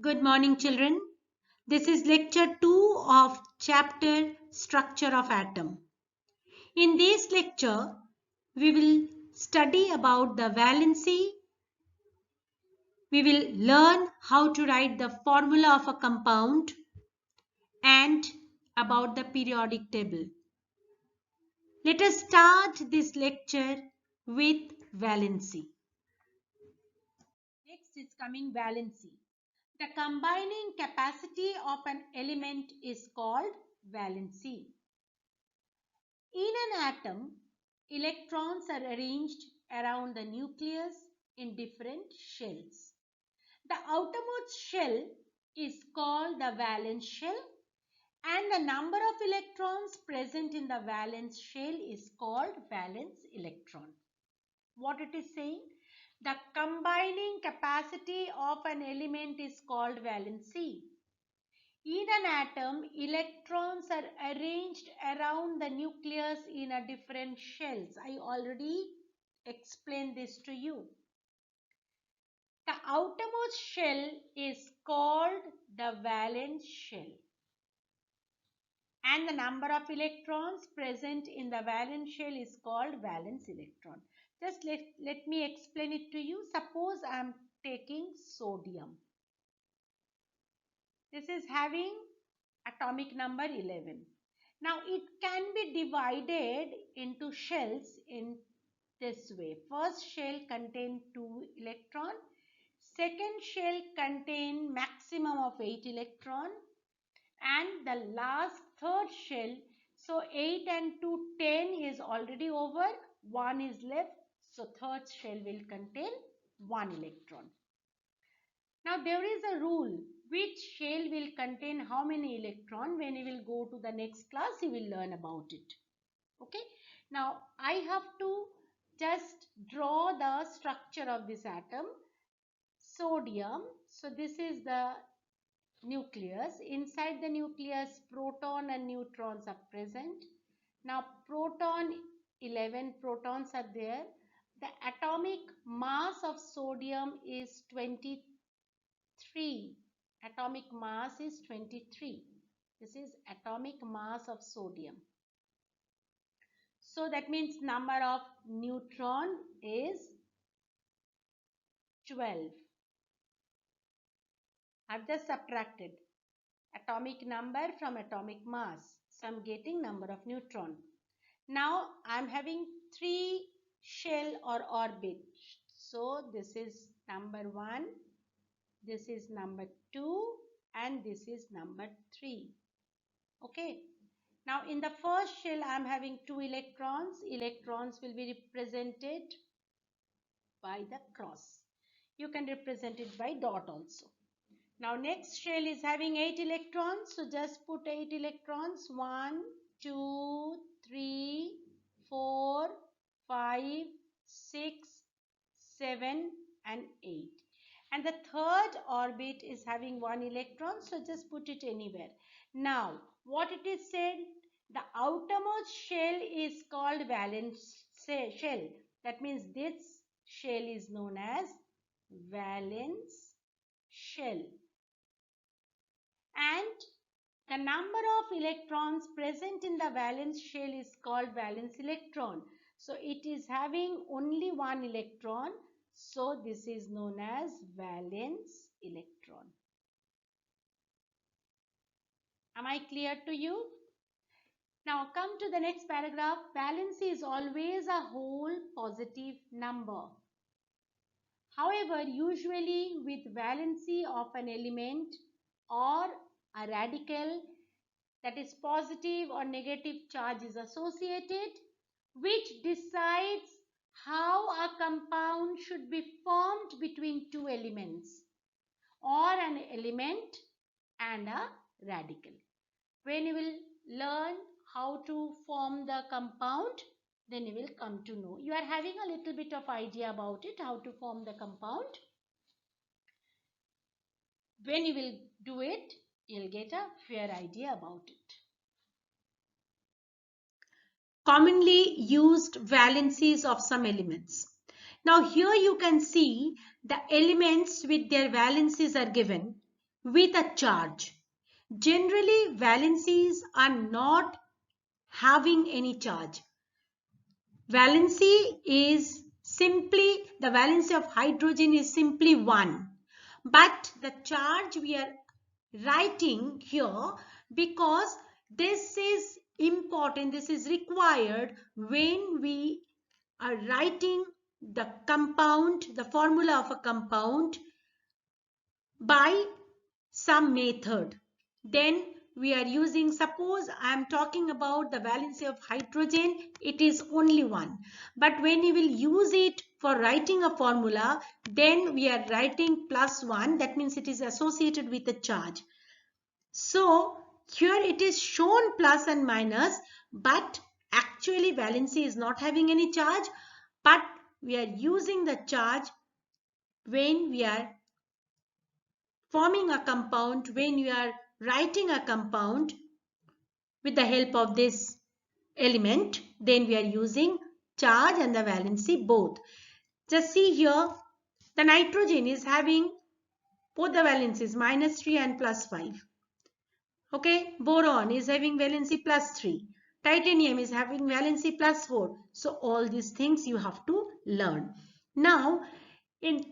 Good morning, children. This is lecture 2 of chapter Structure of Atom. In this lecture, we will study about the valency. We will learn how to write the formula of a compound and about the periodic table. Let us start this lecture with valency. Next is coming valency. The combining capacity of an element is called valency. In an atom, electrons are arranged around the nucleus in different shells. The outermost shell is called the valence shell, and the number of electrons present in the valence shell is called valence electron. What it is saying? The combining capacity of an element is called valency. In an atom, electrons are arranged around the nucleus in a different shells. I already explained this to you. The outermost shell is called the valence shell. And the number of electrons present in the valence shell is called valence electron. Just let me explain it to you. Suppose I am taking sodium. This is having atomic number 11. Now it can be divided into shells in this way. First shell contains 2 electron. Second shell contains maximum of 8 electron. And the last third shell, so 8 and 2, 10 is already over. 1 is left. So third shell will contain 1 electron. Now there is a rule. Which shell will contain how many electrons? When you will go to the next class, you will learn about it. Okay. Now I have to just draw the structure of this atom. Sodium. So this is the nucleus. Inside the nucleus, proton and neutrons are present. Now proton, 11 protons are there. The atomic mass of sodium is 23. Atomic mass is 23. This is atomic mass of sodium. So that means number of neutron is 12. I've just subtracted atomic number from atomic mass. So I'm getting number of neutron. Now I'm having 3 shell or orbit. So this is number 1. This is number 2 and this is number 3. Okay. Now in the first shell I am having 2 electrons. Electrons will be represented by the cross. You can represent it by dot also. Now next shell is having 8 electrons. So just put 8 electrons. 1, 2, 3, 4, 5, 6, 7 and 8. And the third orbit is having 1 electron, so just put it anywhere. Now, what it is said, the outermost shell is called valence shell. That means this shell is known as valence shell. And the number of electrons present in the valence shell is called valence electron. So, it is having only 1 electron. So, this is known as valence electron. Am I clear to you? Now, come to the next paragraph. Valency is always a whole positive number. However, usually with valency of an element or a radical, that is positive or negative charge is associated, which decides how a compound should be formed between 2 elements or an element and a radical. When you will learn how to form the compound, then you will come to know. You are having a little bit of idea about it, how to form the compound. When you will do it, you will get a fair idea about it. Commonly used valencies of some elements. Now here you can see the elements with their valencies are given. with a charge. Generally, valencies are not having any charge. Valency is simply, the valency of hydrogen is simply 1. But the charge we are writing here, because this is important, this is required when we are writing the compound, the formula of a compound by some method. Then we are using, suppose I am talking about the valency of hydrogen, it is only 1. But when you will use it for writing a formula, then we are writing +1. That means it is associated with a charge. So here it is shown plus and minus, but actually valency is not having any charge, but we are using the charge when we are forming a compound, when we are writing a compound with the help of this element, then we are using charge and the valency both. Just see here, the nitrogen is having both the valencies -3 and +5. Okay, boron is having valency +3. Titanium is having valency +4. So all these things you have to learn. Now,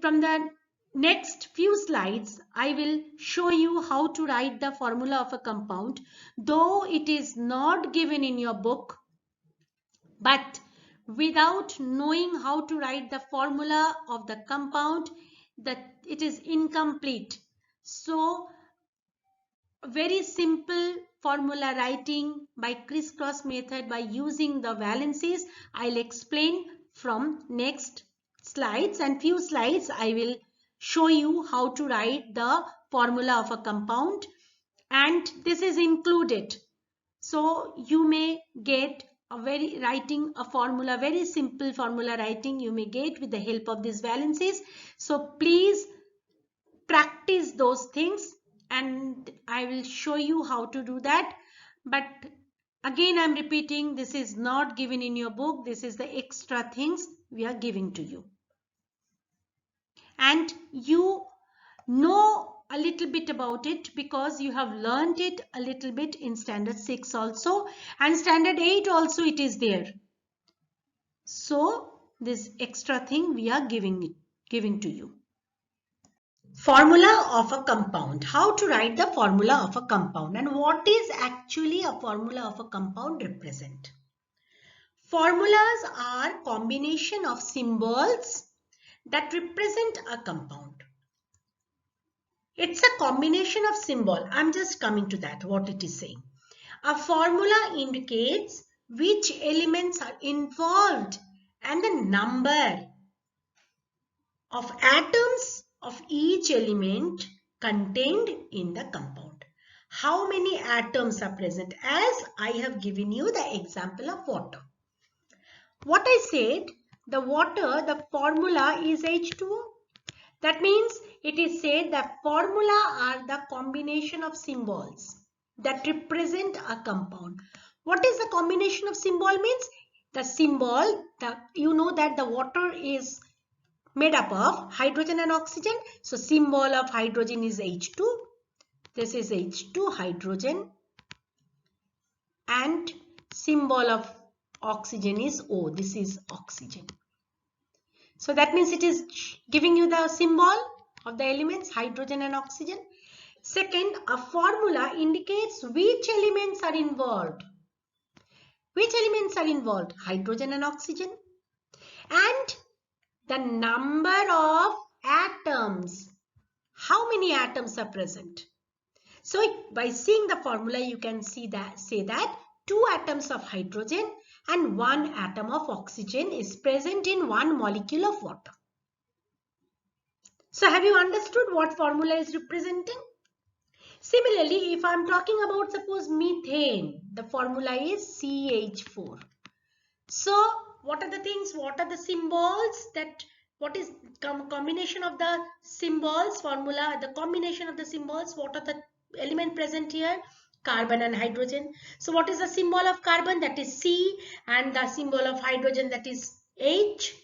from the next few slides, I will show you how to write the formula of a compound. Though it is not given in your book, but without knowing how to write the formula of the compound, it is incomplete. So very simple formula writing by crisscross method by using the valencies, I'll explain from next slides, and few slides I will show you how to write the formula of a compound, and this is included. So you may get writing a formula, very simple formula writing you may get with the help of these valencies. So please practice those things, and I will show you how to do that. But again, I'm repeating, this is not given in your book. This is the extra things we are giving to you. And you know a little bit about it because you have learned it a little bit in standard 6 also, and standard 8 also it is there. So this extra thing we are giving to you. Formula of a compound. How to write the formula of a compound, and what is actually a formula of a compound represent? Formulas are combination of symbols that represent a compound. It's a combination of symbol. I'm just coming to that, what it is saying. A formula indicates which elements are involved and the number of atoms of each element contained in the compound. How many atoms are present? As I have given you the example of water. What I said, the water, the formula is H2O. That means it is said that formula are the combination of symbols that represent a compound. What is the combination of symbol means? The symbol, you know that the water is made up of hydrogen and oxygen. So symbol of hydrogen is H2. This is H2 hydrogen, and symbol of oxygen is O. This is oxygen. So that means it is giving you the symbol of the elements hydrogen and oxygen. Second, a formula indicates which elements are involved. Which elements are involved? Hydrogen and oxygen. And the number of atoms. How many atoms are present? So by seeing the formula, you can say that 2 atoms of hydrogen and 1 atom of oxygen is present in 1 molecule of water. So have you understood what formula is representing? Similarly, if I am talking about suppose methane, the formula is CH4. So what are the things? What are the symbols that, what is combination of the symbols formula, the combination of the symbols, what are the element present here? Carbon and hydrogen. So what is the symbol of carbon? That is C, and the symbol of hydrogen, that is H.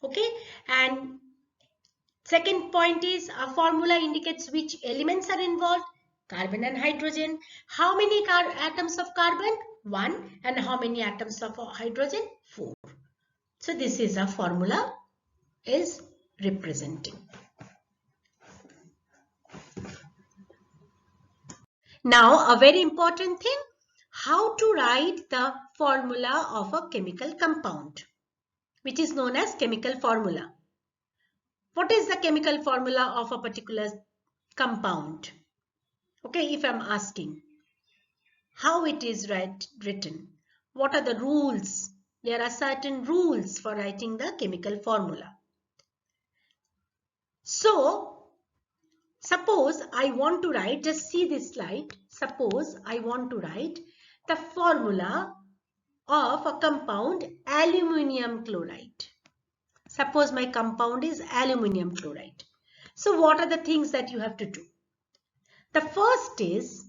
Okay, and Second point is a formula indicates which elements are involved. Carbon and hydrogen. How many atoms of carbon? 1. And how many atoms of hydrogen? 4. So this is a formula is representing. Now a very important thing, how to write the formula of a chemical compound, which is known as chemical formula. What is the chemical formula of a particular compound? Okay, if I'm asking how it is written, what are the rules? There are certain rules for writing the chemical formula. So, suppose I want to write, just see this slide. Suppose I want to write the formula of a compound aluminium chloride. Suppose my compound is aluminium chloride. So what are the things that you have to do? The first is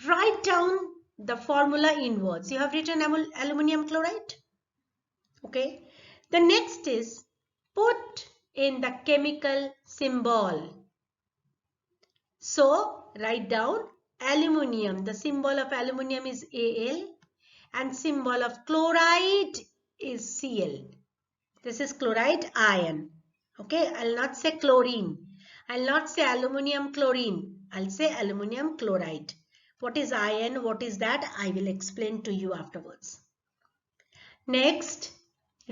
write down the formula in words. You have written aluminium chloride. Okay. The next is put in the chemical symbol. So write down aluminium. The symbol of aluminium is Al and symbol of chloride is Cl. This is chloride ion. Okay, I'll not say chlorine. I'll not say aluminium chlorine. I'll say aluminium chloride. What is ion? What is that? I will explain to you afterwards. Next,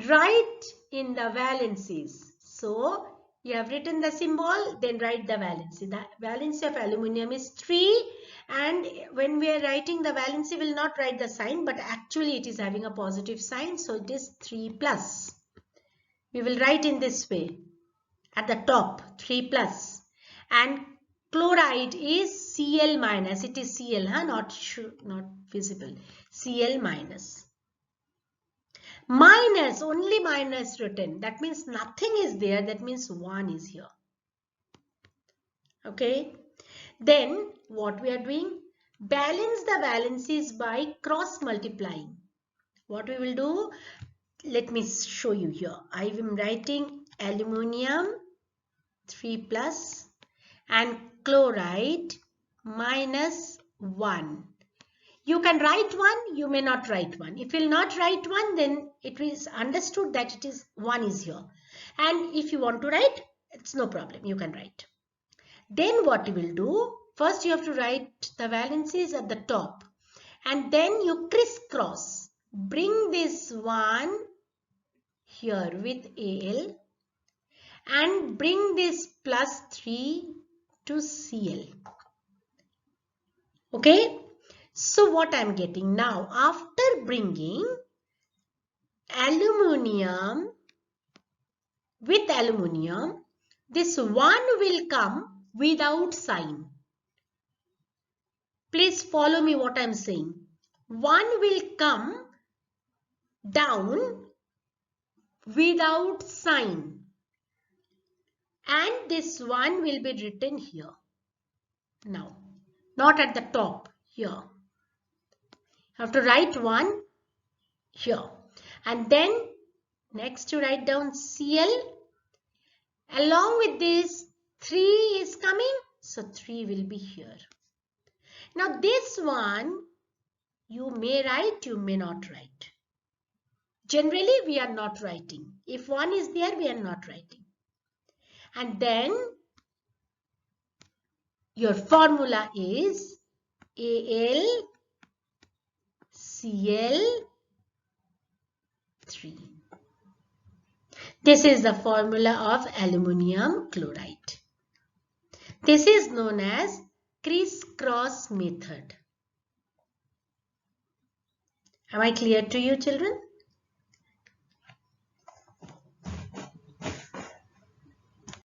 write in the valencies. So, you have written the symbol, then write the valency. The valency of aluminium is 3, and when we are writing the valency, we will not write the sign, but actually it is having a positive sign, so it is 3 plus. We will write in this way at the top 3 plus, and chloride is Cl minus. It is Cl, not visible. Cl minus. Minus, only minus written. That means nothing is there. That means 1 is here. Okay. Then what we are doing? Balance the valencies by cross multiplying. What we will do? Let me show you here. I am writing aluminium 3 plus and chloride minus 1. You can write 1, you may not write 1. If you will not write 1, then it is understood that it is 1 is here. And if you want to write, it's no problem, you can write. Then what you will do? First you have to write the valencies at the top. And then you crisscross. Bring this 1 here with Al and bring this plus 3 to Cl. Okay. So what I am getting now, after bringing aluminium with aluminium, this 1 will come without sign. Please follow me what I am saying. 1 will come down without sign. And this 1 will be written here. Now, not at the top, here. You have to write 1 here. And then next you write down Cl. Along with this 3 is coming. So 3 will be here. Now this one you may write, you may not write. Generally we are not writing. If 1 is there, we are not writing. And then your formula is AlCl3. This is the formula of aluminium chloride. This is known as crisscross method. Am I clear to you, children?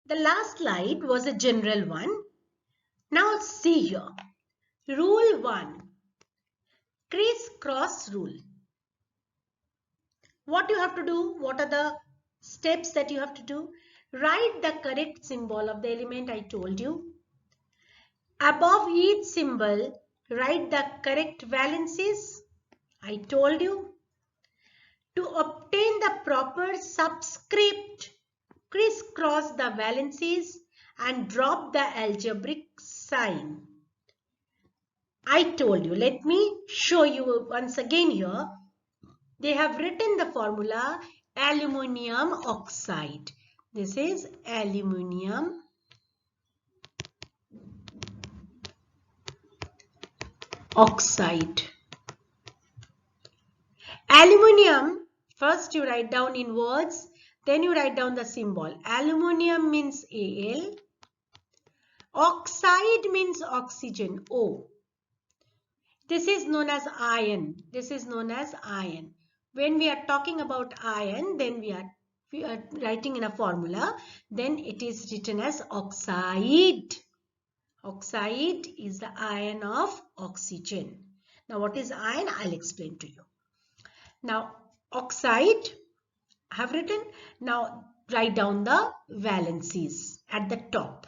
The last slide was a general one. Now see here. Rule 1. Crisscross rule. What you have to do? What are the steps that you have to do? Write the correct symbol of the element I told you. Above each symbol, write the correct valencies I told you. To obtain the proper subscript, crisscross the valencies and drop the algebraic sign. I told you, let me show you once again here. They have written the formula aluminium oxide. This is aluminium oxide. Aluminium, first you write down in words, then you write down the symbol. Aluminium means Al. Oxide means oxygen, O. This is known as iron. This is known as iron. When we are talking about iron, then we are writing in a formula, then it is written as oxide. Oxide is the ion of oxygen. Now what is iron? I'll explain to you. Now oxide I have written. Now write down the valencies at the top.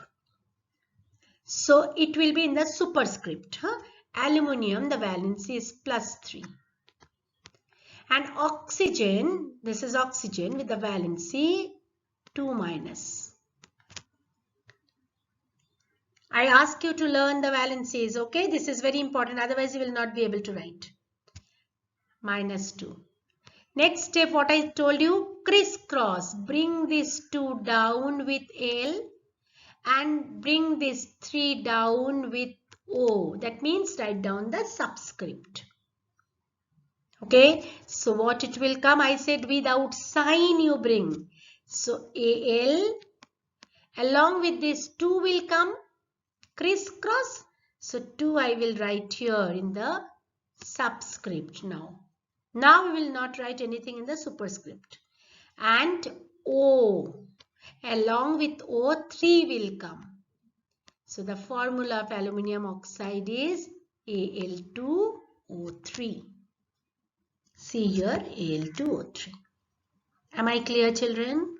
So it will be in the superscript. Aluminium, the valency is +3. And oxygen, this is oxygen with the valency 2-. I ask you to learn the valencies, okay? This is very important, otherwise you will not be able to write. -2. Next step, what I told you, crisscross. Bring this 2 down with L and bring this 3 down with O. That means write down the subscript. Okay, so what it will come, I said without sign you bring. So Al along with this 2 will come, crisscross. So 2 I will write here in the subscript now. Now we will not write anything in the superscript. And O, along with O 3 will come. So the formula of aluminium oxide is Al2O3. See here, Al2O3. Am I clear, children?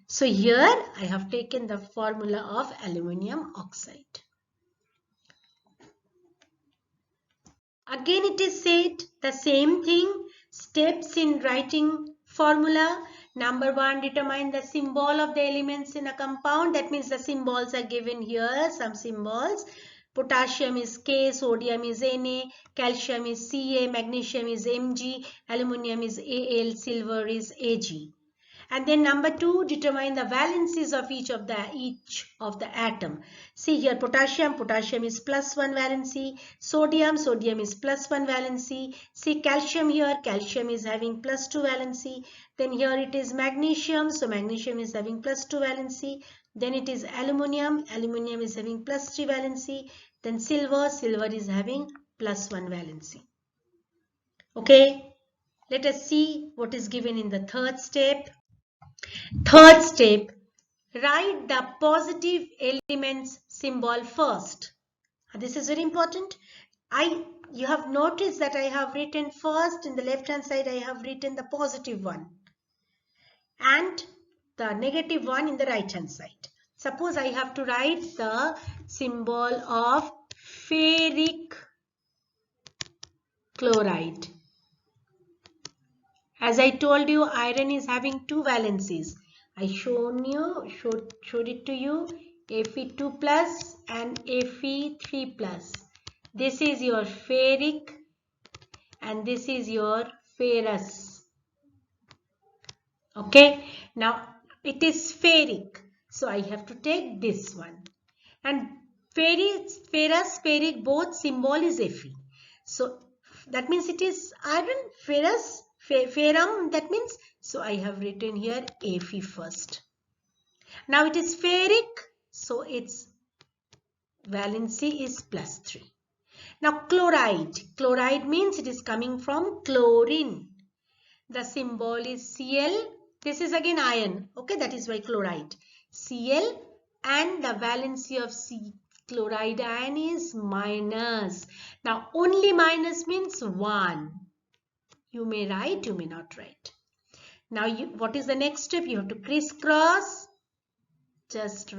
So here I have taken the formula of aluminium oxide. Again it is said the same thing. Steps in writing formula. Number 1, determine the symbol of the elements in a compound. That means the symbols are given here, some symbols. Potassium is K, sodium is Na, calcium is Ca, magnesium is Mg, aluminium is Al, silver is Ag. And then number 2, determine the valencies of each of the atom. See here, potassium is +1 valency, sodium is +1 valency. See calcium here, calcium is having +2 valency. Then here it is magnesium, so magnesium is having +2 valency. Then it is aluminium is having +3 valency. Then silver is having +1 valency. Okay, let us see what is given in the third step. Third step, write the positive elements symbol first. This is very important. You have noticed that I have written first in the left hand side, I have written the positive one and the negative one in the right hand side. Suppose I have to write the symbol of ferric chloride. As I told you, iron is having 2 valencies. I showed it to you, Fe2 plus and Fe3 plus. This is your ferric and this is your ferrous. Okay, now it is ferric, so I have to take this one. And ferrous, ferric, both symbol is Fe. So that means it is iron, ferrous, ferrum, that means, so I have written here Fe first. Now it is ferric, so its valency is +3. Now chloride means it is coming from chlorine. The symbol is Cl. This is again iron, okay, that is why chloride. Cl, and the valency of chloride ion is minus. Now only minus means 1. You may write, you may not write. Now what is the next step? You have to crisscross. Just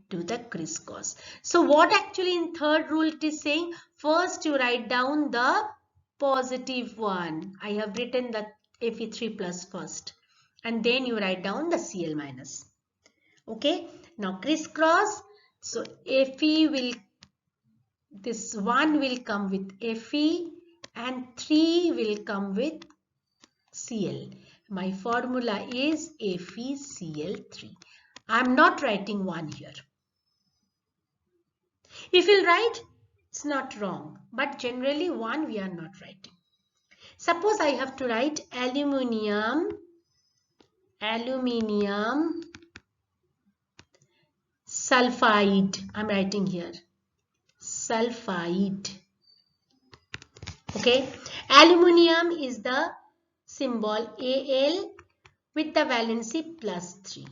do the crisscross. So what actually in third rule it is saying? First you write down the positive one. I have written the Fe3 plus first. And then you write down the Cl minus. Okay, now crisscross. So Fe will, this 1 will come with Fe and 3 will come with Cl. My formula is FeCl3. I am not writing 1 here. If you write, it's not wrong, but generally 1 we are not writing. Suppose I have to write aluminium sulfide. I'm writing here sulfide. Okay, aluminium is the symbol Al with the valency +3.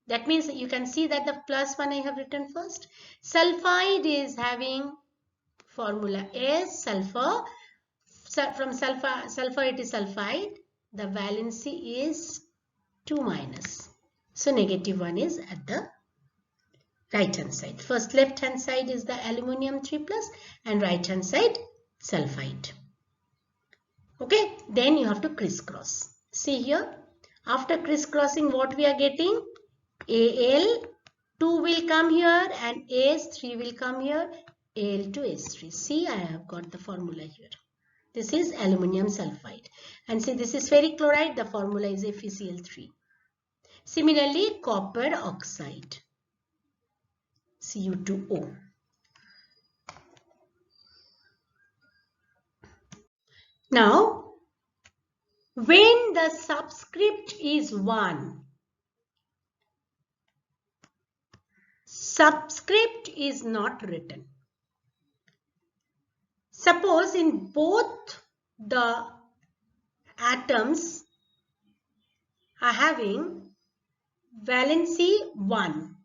That means you can see that the +1 I have written first. Sulfide is having formula S, sulfur. From sulfur it is sulfide. The valency is 2 minus. So -1 is at the right hand side. First left hand side is the aluminium 3+ and right hand side sulfide. Okay, then you have to crisscross. See here, after crisscrossing what we are getting? Al2 will come here and As3 will come here. Al2S3. See, I have got the formula here. This is aluminium sulfide. And see, this is ferric chloride. The formula is FeCl3. Similarly, copper oxide, Cu2O. Now, when the subscript is 1, subscript is not written. Suppose in both the atoms are having valency 1.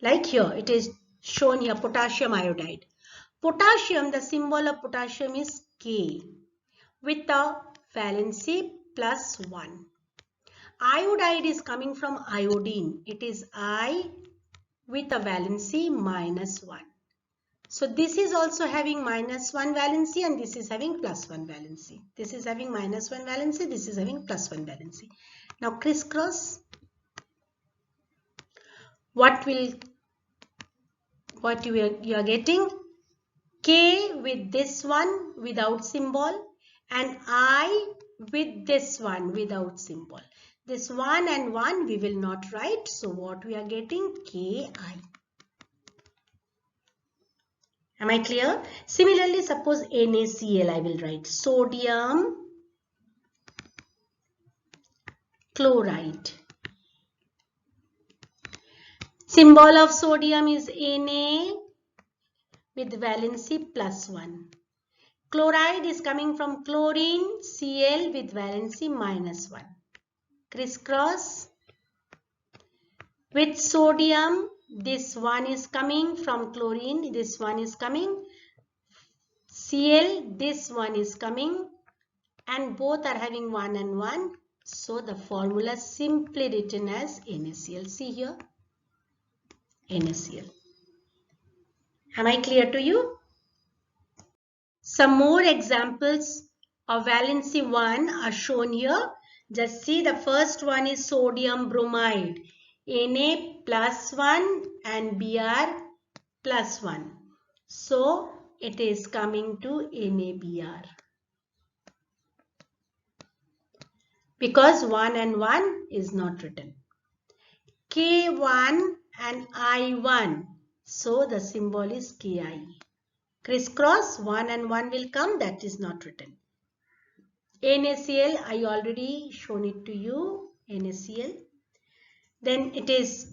Like here, it is shown here, potassium iodide. Potassium, the symbol of potassium is K with the valency +1. Iodide is coming from iodine. It is I with a valency -1. So this is also having -1 valency and this is having +1 valency. This is having -1 valency, this is having +1 valency. Now crisscross. What you are getting? K with this one without symbol and I with this one without symbol. This 1 and 1 we will not write. So what we are getting? Ki. Am I clear? Similarly, suppose NaCl I will write sodium chloride. Symbol of sodium is Na with valency +1. Chloride is coming from chlorine, Cl with valency -1. Crisscross. With sodium, this one is coming from chlorine, this one is coming. Cl, this one is coming and both are having 1 and 1. So the formula simply written as NaCl. See here, NaCl. Am I clear to you? Some more examples of valency 1 are shown here. Just see, the first one is sodium bromide. Na +1 and Br +1. So it is coming to NaBr. Because 1 and 1 is not written. K1 and I1. So the symbol is Ki. Crisscross, 1 and 1 will come, that is not written. NaCl, I already shown it to you, NaCl. Then it is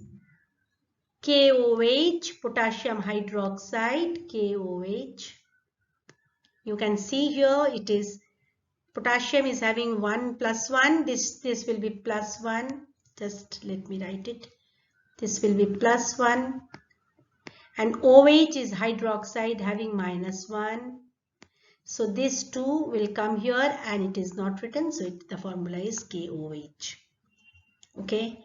KOH, potassium hydroxide, KOH. You can see here it is potassium is having 1 + 1. This will be +1. Just let me write it. This will be +1. And OH is hydroxide having -1. So this 2 will come here and it is not written. So the formula is KOH. Okay.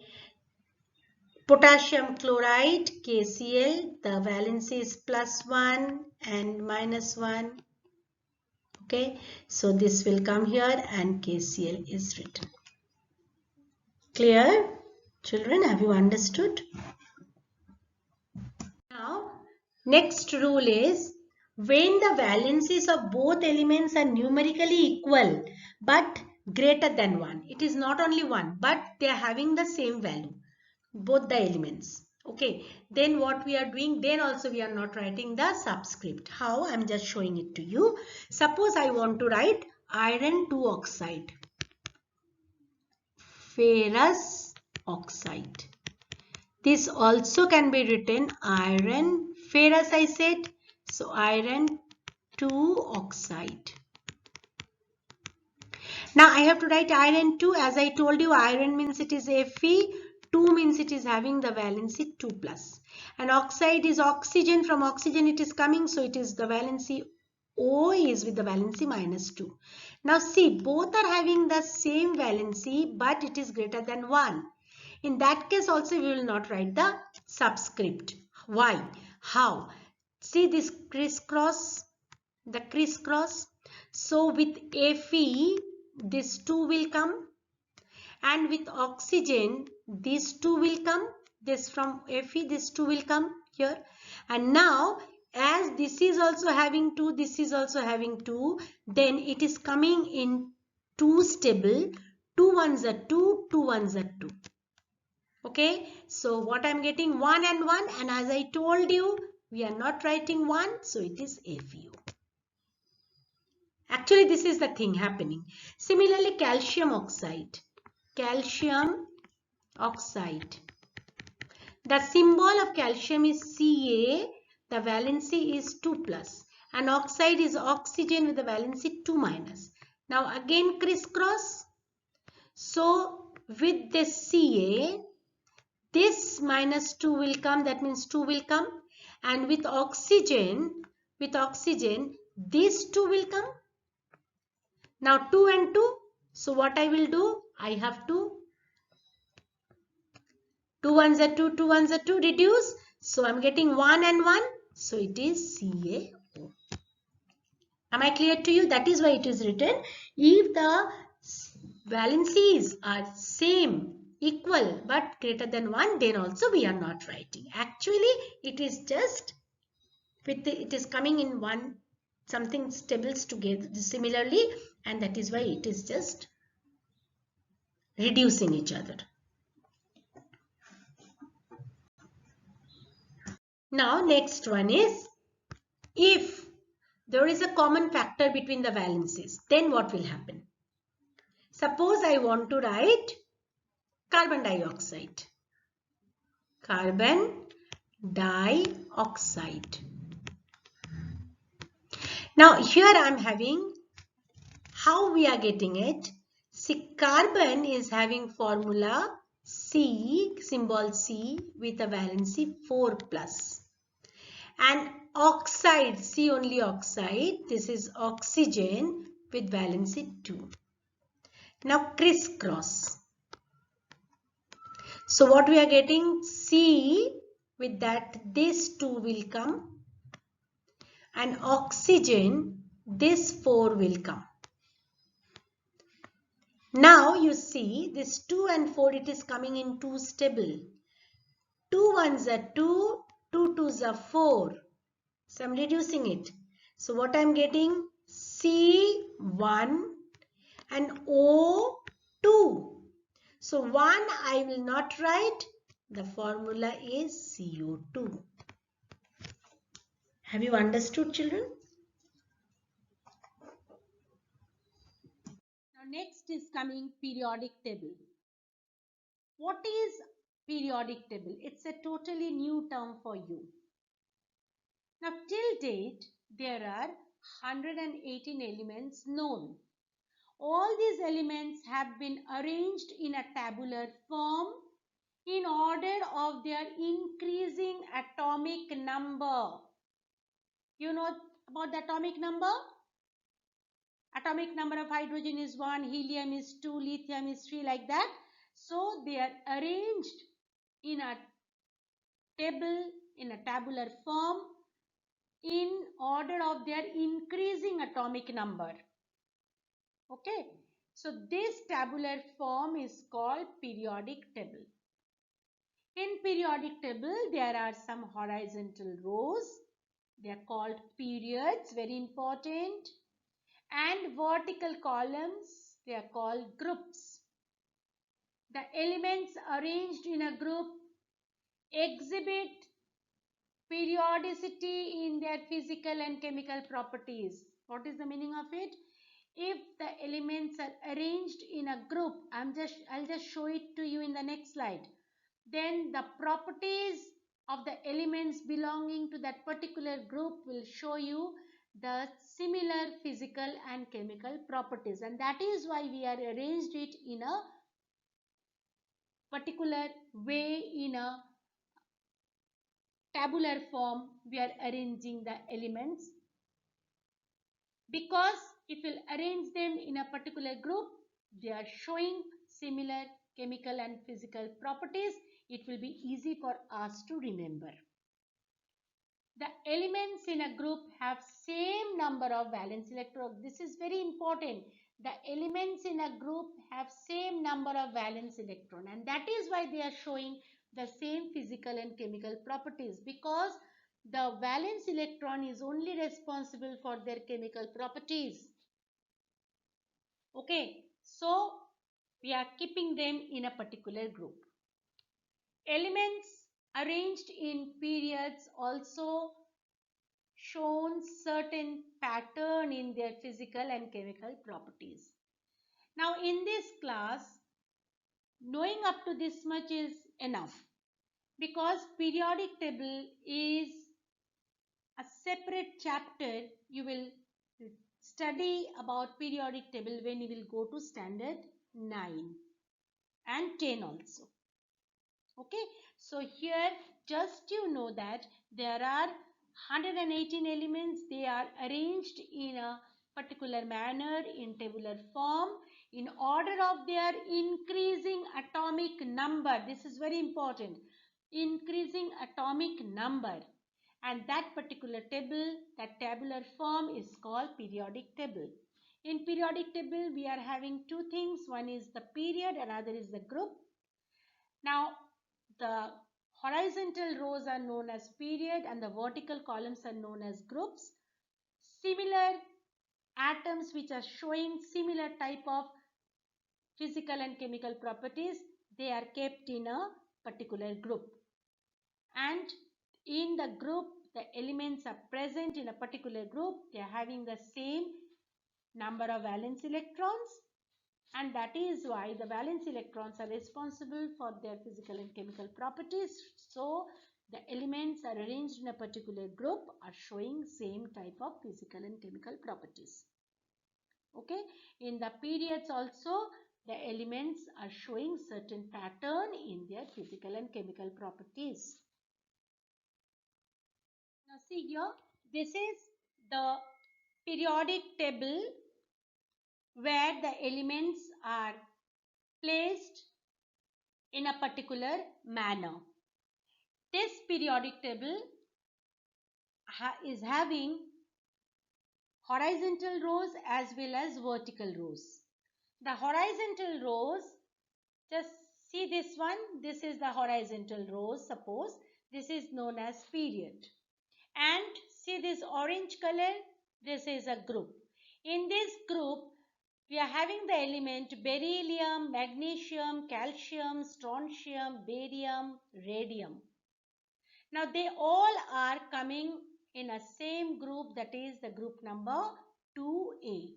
Potassium chloride, KCl, the valency is +1 and -1. Okay. So this will come here and KCl is written. Clear? Children, have you understood? Now, next rule is when the valencies of both elements are numerically equal but greater than 1. It is not only 1 but they are having the same value, both the elements. Okay, then what we are doing, then also we are not writing the subscript. How? I am just showing it to you. Suppose I want to write iron 2 oxide, ferrous oxide. This also can be written iron ferrous, I said. So iron 2 oxide. Now I have to write iron 2. As I told you, iron means it is Fe. 2 means it is having the valency 2 plus. And oxide is oxygen. From oxygen it is coming. So it is the valency O is with the valency minus 2. Now see, both are having the same valency but it is greater than 1. In that case also we will not write the subscript. Why? How? See this crisscross, the crisscross. So with Fe this 2 will come, and with oxygen these 2 will come. This from Fe this 2 will come here. And now as this is also having 2, this is also having 2, then it is coming in 2 stable. 2 ones are 2, 2 ones are 2. Okay, so what I'm getting 1 and 1, and as I told you we are not writing 1, so it is FeO. Actually this is the thing happening. Similarly calcium oxide. Calcium oxide. The symbol of calcium is Ca. The valency is 2 plus. And oxide is oxygen with the valency 2 minus. Now again crisscross. So with this Ca, this minus 2 will come. That means 2 will come. And with oxygen, this 2 will come. Now 2 and 2. So what I will do? I have to 2 ones are 2, 2 ones are 2, reduce. So I'm getting 1 and 1. So it is CaO. Am I clear to you? That is why it is written. If the valencies are same, equal but greater than 1, then also we are not writing. Actually, it is just it is coming in one, something stables together similarly, and that is why it is just reducing each other. Now next one is, if there is a common factor between the valencies, then what will happen? Suppose I want to write carbon dioxide. Carbon dioxide. Now here I am having, how we are getting it? See, carbon is having formula C, symbol C with a valency 4 plus. And oxide, C only oxide, this is oxygen with valency 2. Now crisscross. So what we are getting? C with that this 2 will come, and oxygen this 4 will come. Now you see this 2 and 4, it is coming in 2 stable. 2 ones are 2, 2 twos are 4. So I am reducing it. So what I am getting? C1 and O2. So 1 I will not write. The formula is CO2. Have you understood, children? Now next is coming periodic table. What is periodic table? It's a totally new term for you. Now till date there are 118 elements known. All these elements have been arranged in a tabular form in order of their increasing atomic number. You know about the atomic number? Atomic number of hydrogen is 1, helium is 2, lithium is 3, like that. So they are arranged in a table, in a tabular form in order of their increasing atomic number. Okay. So this tabular form is called periodic table. In periodic table, there are some horizontal rows. They are called periods, very important. And vertical columns, they are called groups. The elements arranged in a group exhibit periodicity in their physical and chemical properties. What is the meaning of it? If the elements are arranged in a group, I'll just show it to you in the next slide. Then the properties of the elements belonging to that particular group will show you the similar physical and chemical properties, and that is why we are arranged it in a particular way, in a tabular form. We are arranging the elements because if we'll arrange them in a particular group, they are showing similar chemical and physical properties. It will be easy for us to remember. The elements in a group have same number of valence electrons. This is very important. The elements in a group have same number of valence electron, and that is why they are showing the same physical and chemical properties, because the valence electron is only responsible for their chemical properties. Okay, so we are keeping them in a particular group. Elements arranged in periods also shown certain pattern in their physical and chemical properties. Now in this class, knowing up to this much is enough, because periodic table is a separate chapter. You will study about periodic table when you will go to standard 9 and 10 also. Okay, so here just you know that there are 118 elements. They are arranged in a particular manner in tabular form in order of their increasing atomic number. This is very important. Increasing atomic number, and that particular table, that tabular form, is called periodic table. In periodic table we are having two things. One is the period, another is the group. Now the horizontal rows are known as period and the vertical columns are known as groups. Similar atoms which are showing similar type of physical and chemical properties, they are kept in a particular group. And in the group, the elements are present in a particular group. They are having the same number of valence electrons, and that is why the valence electrons are responsible for their physical and chemical properties. So the elements are arranged in a particular group are showing same type of physical and chemical properties. Okay, in the periods also the elements are showing certain pattern in their physical and chemical properties. Now see here, this is the periodic table where the elements are placed in a particular manner. This periodic table is having horizontal rows as well as vertical rows. The horizontal rows, just see this one, this is the horizontal rows. Suppose this is known as period, and see this orange color, this is a group. In this group we are having the element beryllium, magnesium, calcium, strontium, barium, radium. Now they all are coming in a same group, that is the group number 2A.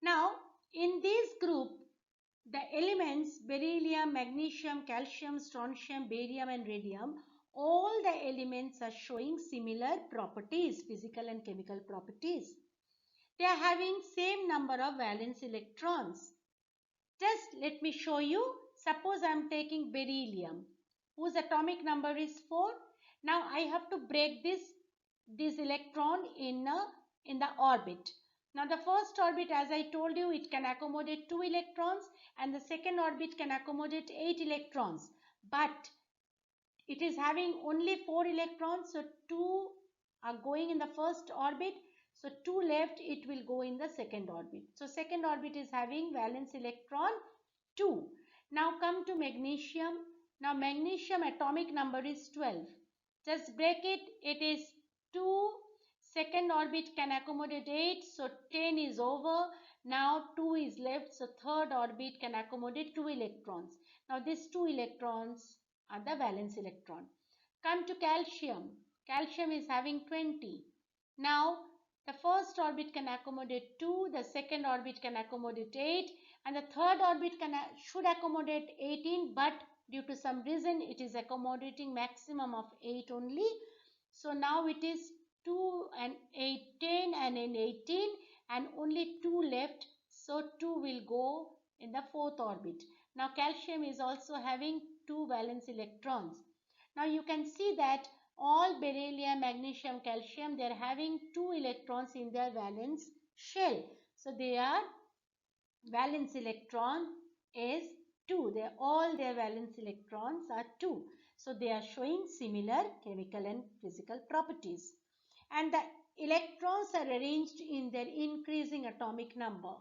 Now in this group the elements beryllium, magnesium, calcium, strontium, barium and radium, all the elements are showing similar properties, physical and chemical properties. They are having same number of valence electrons. Just let me show you. Suppose I am taking beryllium, whose atomic number is 4. Now I have to break this electron in the orbit. Now the first orbit, as I told you, it can accommodate 2 electrons, and the second orbit can accommodate 8 electrons. But it is having only 4 electrons, so 2 are going in the first orbit. So 2 left, it will go in the second orbit. So second orbit is having valence electron 2. Now come to magnesium. Now magnesium atomic number is 12. Just break it. It is 2. Second orbit can accommodate 8. So 10 is over. Now 2 is left. So third orbit can accommodate 2 electrons. Now these 2 electrons are the valence electron. Come to calcium. Calcium is having 20. Now the first orbit can accommodate 2. The second orbit can accommodate 8. And the third orbit should accommodate 18. But due to some reason it is accommodating maximum of 8 only. So now it is 2 and 8, 10 and in 18 and only 2 left. So 2 will go in the fourth orbit. Now calcium is also having 2 valence electrons. Now you can see that all beryllium, magnesium, calcium, they are having 2 electrons in their valence shell. So their valence electron is 2. All their valence electrons are 2. So they are showing similar chemical and physical properties. And the electrons are arranged in their increasing atomic number.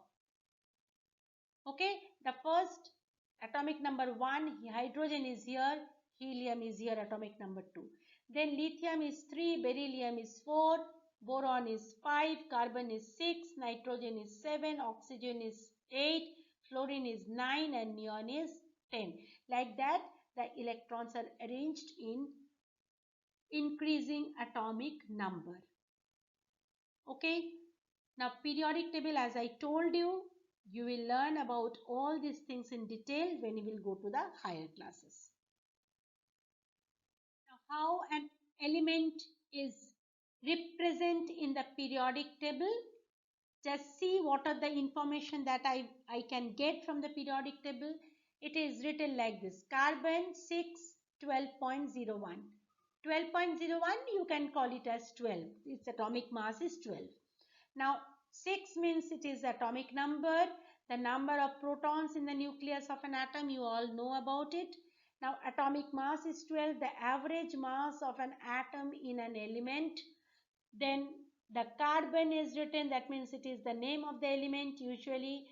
Okay, the first atomic number 1, hydrogen is here, helium is here, atomic number 2. Then lithium is 3, beryllium is 4, boron is 5, carbon is 6, nitrogen is 7, oxygen is 8, fluorine is 9 and neon is 10. Like that, the electrons are arranged in increasing atomic number. Okay, now periodic table, as I told you, you will learn about all these things in detail when you will go to the higher classes. Now, how an element is represented in the periodic table. Just see what are the information that I can get from the periodic table. It is written like this: carbon 6, 12.01. 12.01, you can call it as 12. Its atomic mass is 12. Now 6 means it is atomic number, the number of protons in the nucleus of an atom, you all know about it. Now atomic mass is 12, the average mass of an atom in an element. Then the carbon is written, that means it is the name of the element, usually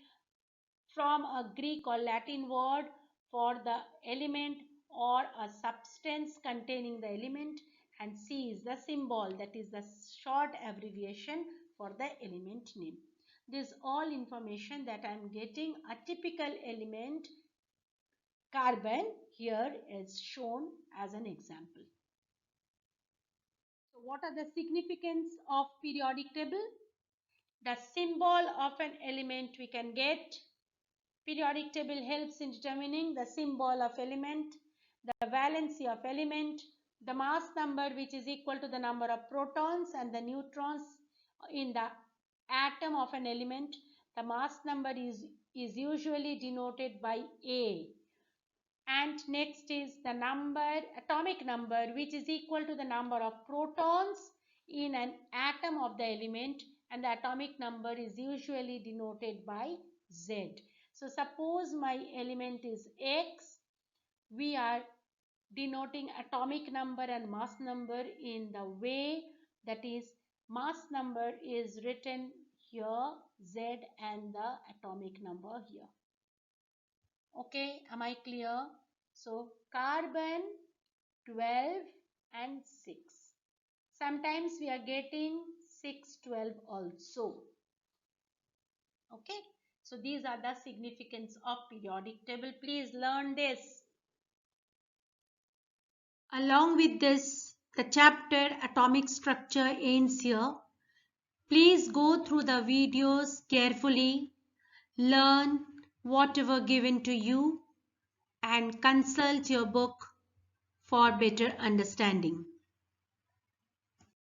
from a Greek or Latin word for the element or a substance containing the element, and C is the symbol, that is the short abbreviation for the element name. This all information that I am getting. A typical element, carbon, here is shown as an example. So what are the significance of periodic table? The symbol of an element we can get. Periodic table helps in determining the symbol of element, the valency of element, the mass number which is equal to the number of protons and the neutrons in the atom of an element. The mass number is usually denoted by A. And next is the number, atomic number, which is equal to the number of protons in an atom of the element, and the atomic number is usually denoted by Z. So suppose my element is X, we are denoting atomic number and mass number in the way that is mass number is written here Z and the atomic number here. Okay, am I clear? So carbon 12 and 6. Sometimes we are getting 6, 12 also. Okay, so these are the significance of periodic table. Please learn this. Along with this, the chapter atomic structure ends here. Please go through the videos carefully, learn whatever given to you, and consult your book for better understanding.